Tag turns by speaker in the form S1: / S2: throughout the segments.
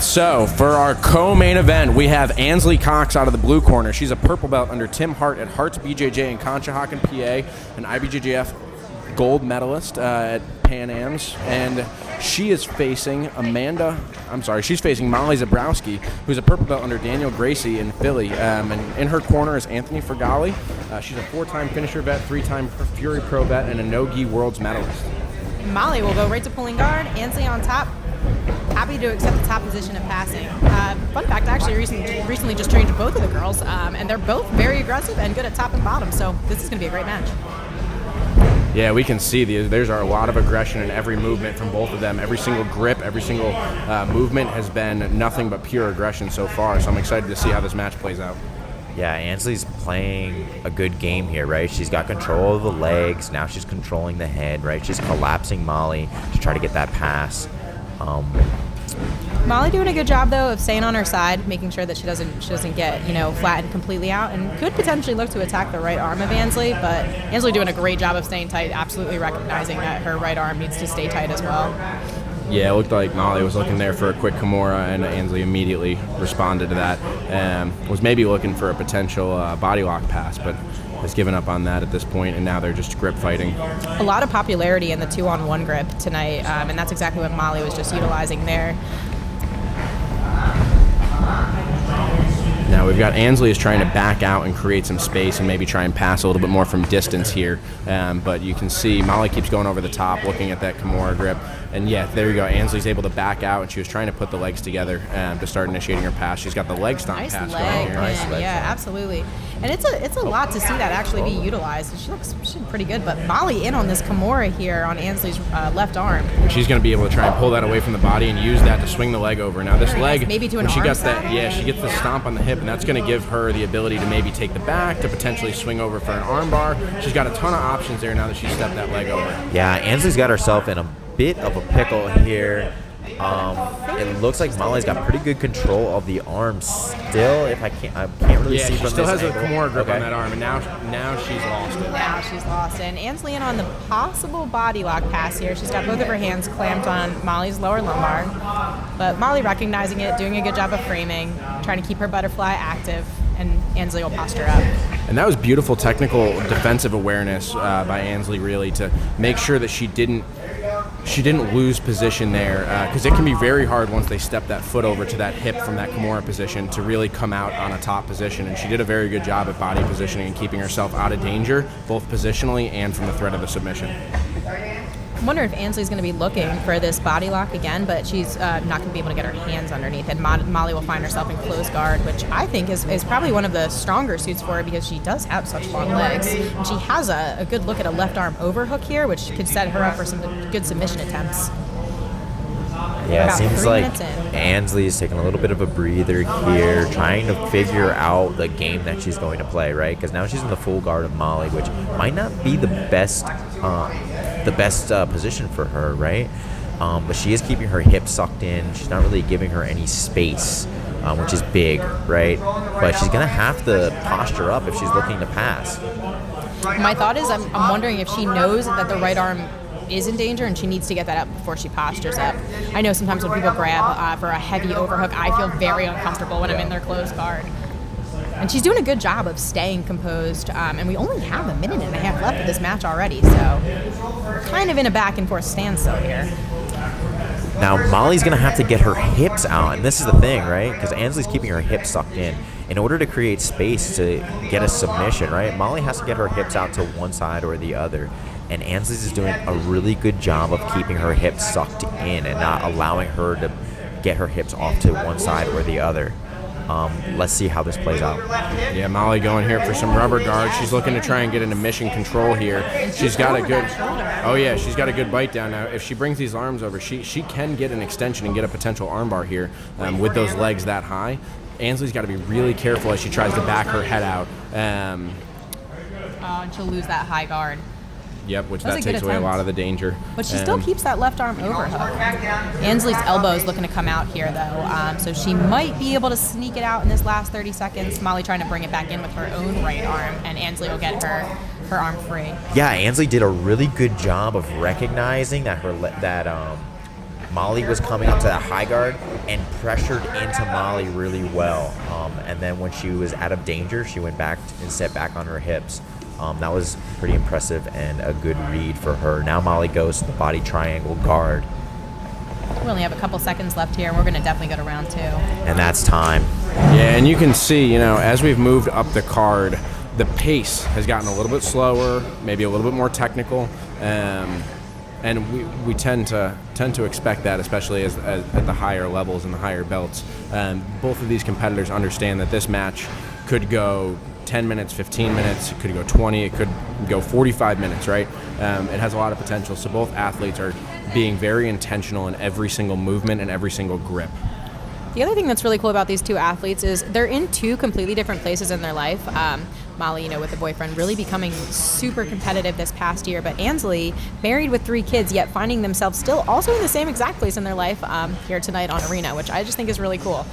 S1: So, for our co-main event, we have Ansley Cox out of the blue corner. She's a purple belt under Tim Hart at Hart's BJJ in Conshohocken, PA, an IBJJF gold medalist at Pan Am's. And she is facing she's facing Molli Zborowski, who's a purple belt under Daniel Gracie in Philly. And in her corner is Anthony Fergali. She's a 4-time finisher vet, 3-time Fury Pro vet, and a no-gi world's medalist.
S2: Molli will go right to pulling guard. Ansley on top. Happy to accept the top position of passing. Fun fact, I actually recently just trained both of the girls, and they're both very aggressive and good at top and bottom, so this is going to be a great match.
S1: Yeah, we can see there's a lot of aggression in every movement from both of them. Every single grip, every single movement has been nothing but pure aggression so far, so I'm excited to see how this match plays out.
S3: Yeah, Ansley's playing a good game here, right? She's got control of the legs. Now she's controlling the head, right? She's collapsing Molli to try to get that pass.
S2: Molli doing a good job though of staying on her side, making sure that she doesn't get flattened completely out, and could potentially look to attack the right arm of Ansley. But Ansley doing a great job of staying tight, absolutely recognizing that her right arm needs to stay tight as well.
S1: Yeah, it looked like Molli was looking there for a quick Kimura, and Ansley immediately responded to that. Was maybe looking for a potential body lock pass, but has given up on that at this point, and now they're just grip fighting.
S2: A lot of popularity in the 2-on-1 grip tonight, and that's exactly what Molli was just utilizing there.
S1: Now we've got Ansley is trying to back out and create some space and maybe try and pass a little bit more from distance here. But you can see Molli keeps going over the top, looking at that Kimura grip. And yeah, there you go. Ansley's able to back out, and she was trying to put the legs together to start initiating her pass. She's got the leg stomp
S2: nice
S1: pass
S2: leg
S1: going here.
S2: Nice leg. Yeah, absolutely. And it's a lot to see that actually be utilized. She's pretty good, but Molli in on this Kimura here on Ansley's left arm.
S1: She's going to be able to try and pull that away from the body and use that to swing the leg over. Now this leg,
S2: maybe to an
S1: when she
S2: arm
S1: gets
S2: side?
S1: that, yeah, she gets the stomp on the hip, and that's going to give her the ability to maybe take the back, to potentially swing over for an arm bar. She's got a ton of options there now that she's stepped that leg over.
S3: Yeah, Ansley's got herself in a bit of a pickle here. It looks like Molli's got pretty good control of the arm still. I can't really see from this angle.
S1: Yeah, she still has a Kimura grip on that arm, and now she's lost it.
S2: Now she's lost it. And Ansley in on the possible body lock pass here. She's got both of her hands clamped on Molli's lower lumbar, but Molli recognizing it, doing a good job of framing, trying to keep her butterfly active, and Ansley will posture up.
S1: And that was beautiful technical defensive awareness by Ansley, really, to make sure that she didn't lose position there, because it can be very hard once they step that foot over to that hip from that Kimura position to really come out on a top position. And she did a very good job at body positioning and keeping herself out of danger, both positionally and from the threat of the submission.
S2: I wonder if Ansley's going to be looking for this body lock again, but she's not going to be able to get her hands underneath, and Molli will find herself in close guard, which I think is probably one of the stronger suits for her, because she does have such long legs, and she has a good look at a left arm overhook here, which could set her up for some good submission attempts.
S3: Yeah, it seems like
S2: in.
S3: Ansley is taking a little bit of a breather here, trying to figure out the game that she's going to play, right? Because now she's in the full guard of Molli, which might not be the best position for her, right? But she is keeping her hips sucked in. She's not really giving her any space, which is big, right? But she's going to have to posture up if she's looking to pass.
S2: My thought is I'm wondering if she knows that the right arm is in danger and she needs to get that up before she postures up. I know sometimes when people grab for a heavy overhook, I feel very uncomfortable when I'm in their close guard. And she's doing a good job of staying composed, and we only have a minute and a half left of this match already, so we're kind of in a back and forth standstill here.
S3: Now, Molli's going to have to get her hips out, and this is the thing, right? Because Ansley's keeping her hips sucked in order to create space to get a submission, right? Molli has to get her hips out to one side or the other, and Ansley's is doing a really good job of keeping her hips sucked in and not allowing her to get her hips off to one side or the other. Let's see how this plays out.
S1: Yeah, Molli going here for some rubber guard. She's looking to try and get into mission control here. She's got a good, she's got a good bite down now. If she brings these arms over, she can get an extension and get a potential armbar here with those legs that high. Ansley's got to be really careful as she tries to back her head out.
S2: And she'll lose that high guard.
S1: Yep, which that takes away a lot of the danger.
S2: But she still keeps that left arm overhook. Ansley's elbow is looking to come out here, though, so she might be able to sneak it out in this last 30 seconds. Molli trying to bring it back in with her own right arm, and Ansley will get her arm free.
S3: Yeah, Ansley did a really good job of recognizing that Molly was coming up to that high guard and pressured into Molly really well. And then when she was out of danger, she went back and set back on her hips. That was pretty impressive and a good read for her. Now Molly goes to the body triangle guard.
S2: We only have a couple seconds left here, and we're going to definitely go to round 2.
S3: And that's time.
S1: Yeah, and you can see, as we've moved up the card, the pace has gotten a little bit slower, maybe a little bit more technical, and we tend to expect that, especially as at the higher levels and the higher belts. Both of these competitors understand that this match could go 10 minutes, 15 minutes, it could go 20, it could go 45 minutes, right? It has a lot of potential, so both athletes are being very intentional in every single movement and every single grip.
S2: The other thing that's really cool about these two athletes is they're in two completely different places in their life. Molly, with the boyfriend, really becoming super competitive this past year, but Ansley, married with 3 kids, yet finding themselves still also in the same exact place in their life here tonight on Arena, which I just think is really cool.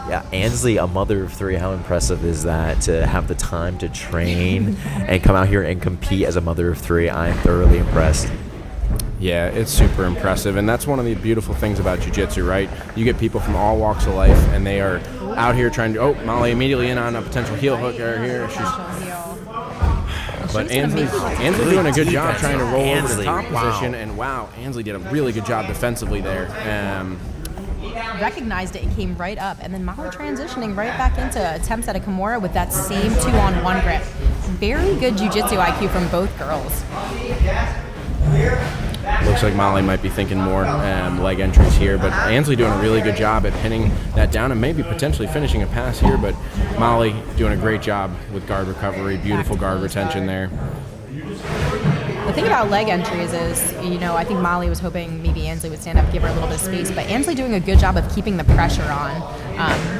S3: Yeah, Ansley, a mother of 3, how impressive is that to have the time to train and come out here and compete as a mother of 3? I am thoroughly impressed.
S1: Yeah, it's super impressive, and that's one of the beautiful things about jiu-jitsu, right? You get people from all walks of life, and they are out here trying to. Oh, Molly immediately in on a potential heel hook here. But Ansley's doing a good job trying to roll over to the top position, and wow, Ansley did a really good job defensively there.
S2: Recognized it and came right up, and then Molly transitioning right back into attempts at a Kimura with that same 2-on-1 grip. Very good jiu-jitsu IQ from both girls.
S1: Looks like Molly might be thinking more leg entries here, but Ansley doing a really good job at pinning that down and maybe potentially finishing a pass here, but Molly doing a great job with guard recovery, beautiful guard retention there.
S2: The thing about leg entries is, I think Molly was hoping maybe Ansley would stand up, give her a little bit of space, but Ansley doing a good job of keeping the pressure on,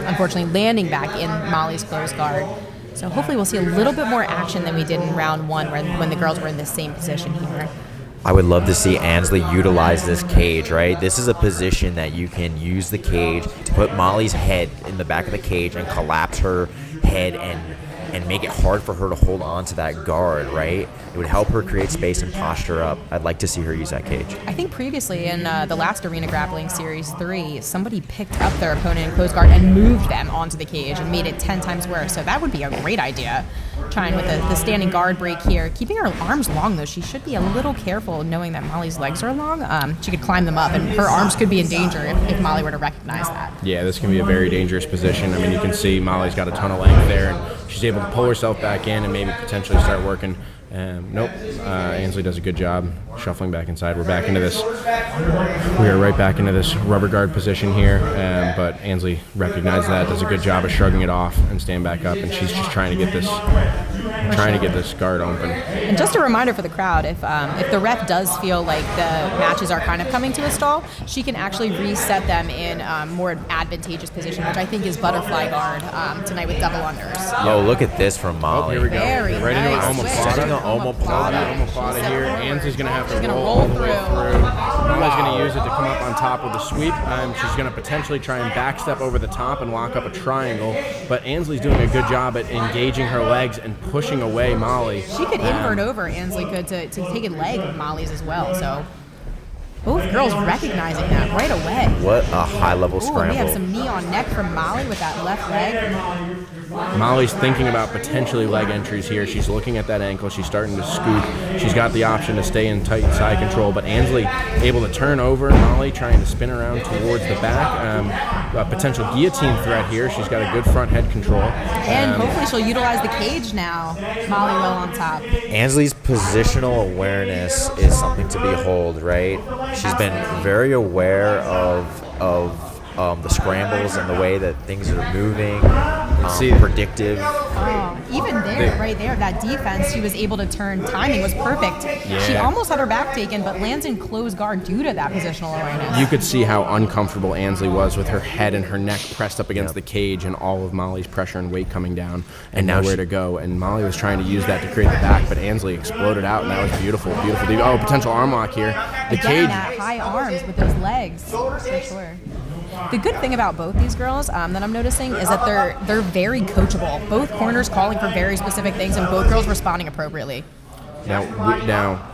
S2: unfortunately landing back in Molly's closed guard. So hopefully we'll see a little bit more action than we did in round 1 when the girls were in the same position here.
S3: I would love to see Ansley utilize this cage, right? This is a position that you can use the cage to put Molly's head in the back of the cage and collapse her head and make it hard for her to hold on to that guard, right? It would help her create space and posture up. I'd like to see her use that cage.
S2: I think previously in the last Arena Grappling Series 3, somebody picked up their opponent in closed guard and moved them onto the cage and made it 10 times worse. So that would be a great idea. Trying with the standing guard break here. Keeping her arms long, though. She should be a little careful knowing that Molly's legs are long. She could climb them up, and her arms could be in danger if Molly were to recognize that. Yeah,
S1: this can be a very dangerous position. I mean, you can see Molly's got a ton of length there, and she's able to pull herself back in and maybe potentially start working. Nope. Ansley does a good job shuffling back inside. We're back into this. We are right back into this rubber guard position here, but Ansley recognizes that, does a good job of shrugging it off and staying back up, and she's just trying to get this guard open.
S2: And just a reminder for the crowd, if the ref does feel like the matches are kind of coming to a stall, she can actually reset them in more advantageous position, which I think is butterfly guard tonight with double unders.
S3: Oh, look at this from Molly.
S1: Oh, here we go.
S2: Very
S1: right
S2: nice.
S1: into an omoplata here. Ansley's going to have to roll the way through. Molly's going to use it to come up on top with a sweep. She's going to potentially try and backstep over the top and lock up a triangle, but Ansley's doing a good job at engaging her legs and pushing away Molly.
S2: She could invert over, Ansley could, to take a leg of Molly's as well, so both girls recognizing that right away.
S3: What a high-level scramble.
S2: We have some knee on neck from Molly with that left leg.
S1: Molly's thinking about potentially leg entries here. She's looking at that ankle. She's starting to scoop. She's got the option to stay in tight side control, but Ansley able to turn over. Molly trying to spin around towards the back. A potential guillotine threat here. She's got a good front head control.
S2: And hopefully she'll utilize the cage now. Molly well on top.
S3: Ansley's positional awareness is something to behold, right? She's been very aware of the scrambles and the way that things are moving, predictive.
S2: Even there, right there, that defense, she was able to turn. Timing was perfect.
S1: Yeah.
S2: She almost had her back taken, but lands in closed guard due to that positional awareness.
S1: You could see how uncomfortable Ansley was with her head and her neck pressed up against the cage and all of Molly's pressure and weight coming down and nowhere to go. And Molly was trying to use that to create the back, but Ansley exploded out, and that was beautiful. Beautiful. Oh, potential arm lock here. The cage.
S2: That high arms with those legs, for sure. The good thing about both these girls that I'm noticing is that they're very coachable. Both corners calling for very specific things, and both girls responding appropriately.
S1: Now,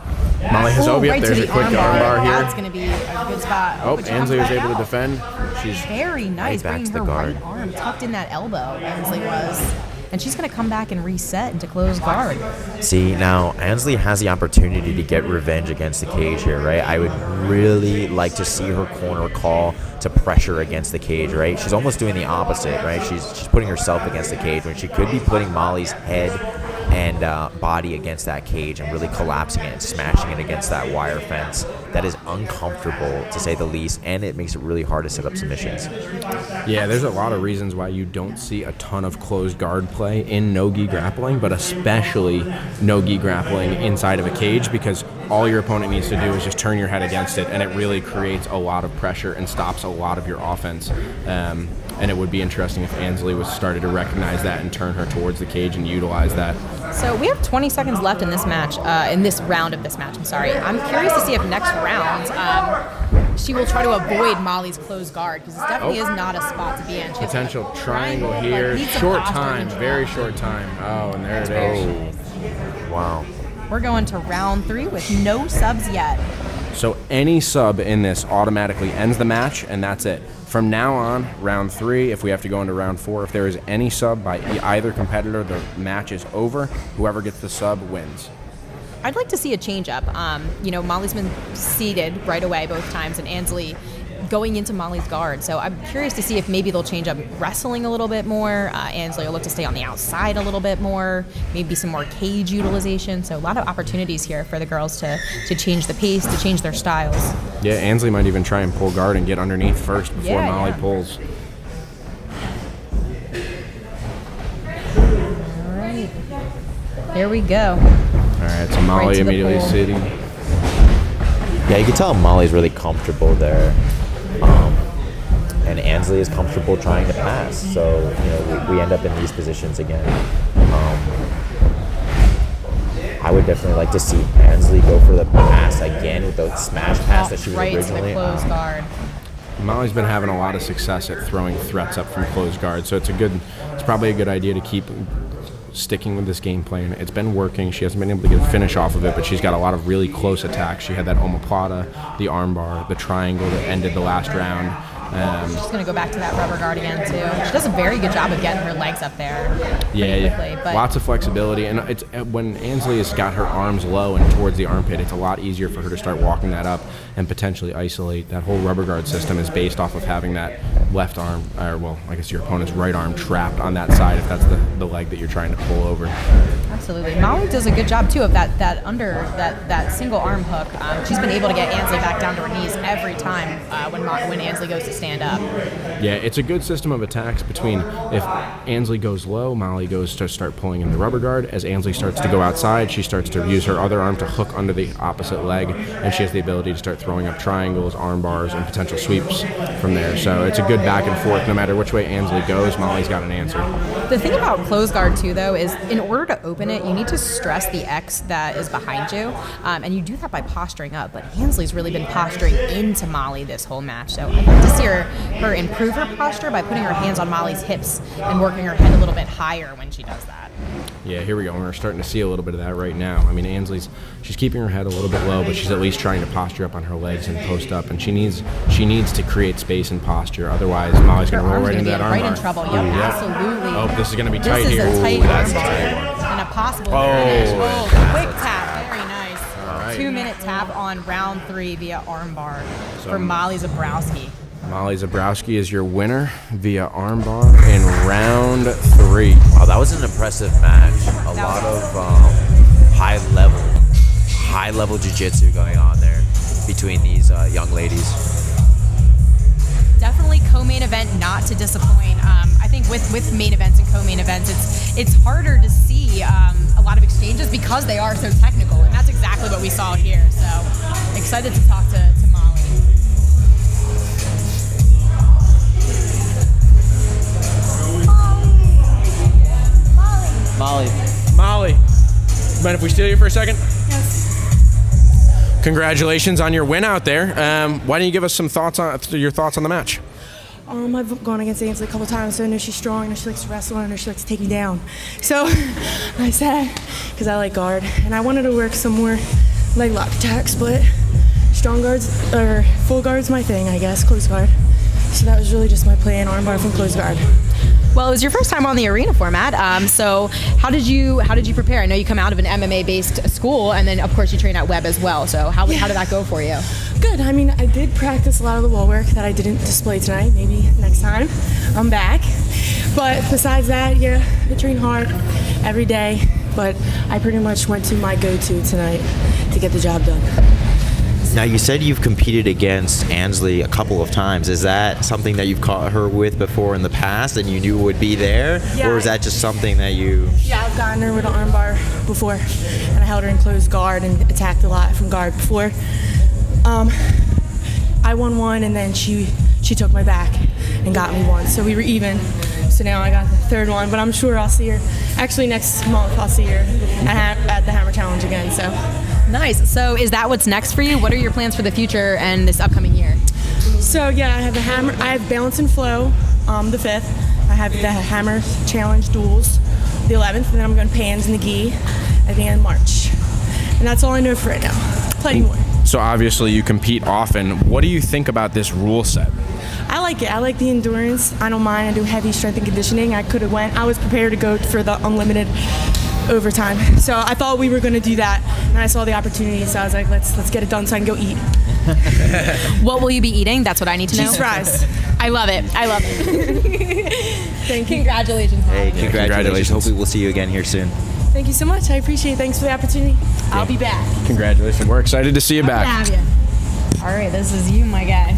S1: Molly has Obi up.
S2: Right
S1: There's
S2: to
S1: a
S2: the
S1: quick armbar here.
S2: That's going to be a good spot.
S1: Oh,
S2: but she
S1: Ansley
S2: comes
S1: was
S2: back
S1: able to
S2: out.
S1: defend. She's
S2: Very nice,
S3: back
S2: bringing
S3: to the
S2: her
S3: guard.
S2: right arm tucked in that elbow, Ansley was. And she's going to come back and reset into closed guard.
S3: See, now Ansley has the opportunity to get revenge against the cage here, right? I would really like to see her corner call to pressure against the cage, right? She's almost doing the opposite, right? She's putting herself against the cage when she could be putting Molly's head and body against that cage and really collapsing it and smashing it against that wire fence. That is uncomfortable, to say the least, and it makes it really hard to set up submissions.
S1: Yeah, there's a lot of reasons why you don't see a ton of closed guard play in no-gi grappling, but especially no-gi grappling inside of a cage, because all your opponent needs to do is just turn your head against it, and it really creates a lot of pressure and stops a lot of your offense. And it would be interesting if Ansley was started to recognize that and turn her towards the cage and utilize that.
S2: So we have 20 seconds left in this match, in this round of this match, I'm sorry. I'm curious to see if next round she will try to avoid Molly's closed guard, because this definitely is not a spot to be in. She has
S1: Potential
S2: a
S1: triangle
S2: like,
S1: here.
S2: needs some
S1: Short
S2: posture
S1: time,
S2: control.
S1: very short time. Oh, and there it
S2: Very
S1: is.
S2: nice.
S3: Wow.
S2: We're going to round 3 with no subs yet.
S1: So any sub in this automatically ends the match, and that's it. From now on, round 3, if we have to go into round 4, if there is any sub by either competitor, the match is over. Whoever gets the sub wins.
S2: I'd like to see a change up. Molly's been seated right away both times, and Ansley going into Molly's guard. So I'm curious to see if maybe they'll change up wrestling a little bit more. Ansley will look to stay on the outside a little bit more, maybe some more cage utilization. So a lot of opportunities here for the girls to change the pace, to change their styles.
S1: Yeah, Ansley might even try and pull guard and get underneath first before Molly pulls.
S2: All right. Here we go.
S1: All right, so Molly
S2: Right to the
S1: immediately
S2: pull.
S1: sitting.
S3: Yeah, you can tell Molly's really comfortable there. And Ansley is comfortable trying to pass. So, we end up in these positions again. I would definitely like to see Ansley go for the pass again with the smash pass that she was
S2: right
S3: originally.
S2: to the closed guard.
S1: Molly's been having a lot of success at throwing threats up from closed guard, so it's probably a good idea to keep sticking with this game plan. It's been working. She hasn't been able to get a finish off of it, but she's got a lot of really close attacks. She had that omoplata, the armbar, the triangle that ended the last round.
S2: She's going to go back to that rubber guard again, too. She does a very good job of getting her legs up there. Quickly, but
S1: lots of flexibility. And it's when Ansley has got her arms low and towards the armpit, it's a lot easier for her to start walking that up and potentially isolate. That whole rubber guard system is based off of having that left arm, I guess your opponent's right arm trapped on that side if that's the leg that you're trying to pull over.
S2: Absolutely. Molly does a good job, too, of that single arm hook. She's been able to get Ansley back down to her knees every time when Ansley goes to stand up.
S1: Yeah, it's a good system of attacks between if Ansley goes low, Molly goes to start pulling in the rubber guard. As Ansley starts to go outside, she starts to use her other arm to hook under the opposite leg, and she has the ability to start throwing up triangles, arm bars, and potential sweeps from there. So it's a good back and forth. No matter which way Ansley goes, Molly's got an answer.
S2: The thing about closed guard, too, though, is in order to open it, you need to stress the X that is behind you, and you do that by posturing up. But Ansley's really been posturing into Molly this whole match, so I'd like to see her improve her posture by putting her hands on Molly's hips and working her head a little bit higher when she does that.
S1: Yeah, here we go. We're starting to see a little bit of that right now. I mean, she's keeping her head a little bit low, but she's at least trying to posture up on her legs and post up. And she needs to create space and posture. Otherwise, Molly's going to roll right into that arm
S2: right
S1: bar.
S2: in trouble. Yep, absolutely.
S1: Oh, this is going to be tight
S2: this
S1: here.
S2: This is a tight
S1: that's
S2: arm
S1: a tight
S2: bar
S1: one.
S2: and a possible
S1: Oh,
S2: finish. Quick tap. Very nice.
S1: All right.
S2: 2-minute tap on round 3 via arm bar for Molli Zborowski.
S1: Molli Zborowski is your winner via armbar in round 3.
S3: Wow, that was an impressive match. A lot of high level jiu-jitsu going on there between these young ladies.
S2: Definitely co-main event, not to disappoint. I think with main events and co-main events, it's harder to see a lot of exchanges because they are so technical, and that's exactly what we saw here. So excited to talk to Molly.
S1: Molly, mind if we steal you for a second? Yes. Congratulations on your win out there. Why don't you give us some thoughts on your thoughts on the match?
S4: I've gone against Ansley a couple times, so I know she's strong, I know she likes to wrestle, and I know she likes to take me down. So I said, because I like guard, and I wanted to work some more leg lock attack split. Strong guards, or full guard's my thing, I guess, close guard. So that was really just my plan, armbar from close guard.
S2: Well, it was your first time on the arena format. So how did you prepare? I know you come out of an MMA-based school, and then of course you train at Webb as well. So how did that go for you?
S4: Good. I mean, I did practice a lot of the wall work that I didn't display tonight. Maybe next time I'm back. But besides that, yeah, I train hard every day. But I pretty much went to my go-to tonight to get the job done.
S3: Now, you said you've competed against Ansley a couple of times. Is that something that you've caught her with before in the past and you knew would be there?
S4: Yeah.
S3: Or is that just something that you...
S4: Yeah, I've gotten her with an armbar before, and I held her in closed guard and attacked a lot from guard before. I won one, and then she took my back and got me one. So we were even. So now I got the third one, but I'm sure I'll see her. Actually, next month I'll see her at the Hammer Challenge again. So.
S2: Nice. So is that what's next for you? What are your plans for the future and this upcoming year?
S4: So yeah, I have the hammer. I have balance and flow, the 5th. I have the Hammer Challenge duels, the 11th, and then I'm going to pans and the gi at the end of March. And that's all I know for right now. Plenty more.
S1: So obviously you compete often. What do you think about this rule set?
S4: I like it. I like the endurance. I don't mind. I do heavy strength and conditioning. I was prepared to go for the unlimited overtime. So I thought we were going to do that, and I saw the opportunity, so I was like, let's get it done so I can go eat.
S2: What will you be eating? That's what I need to know.
S4: Cheese fries.
S2: I love it.
S4: Thank you.
S2: Congratulations.
S3: Hey, congratulations. Hopefully we'll see you again here soon.
S4: Thank you so much. I appreciate it. Thanks for the opportunity. I'll be back.
S1: Congratulations. We're excited to see you back.
S2: Have you. All right, this is you, my guy.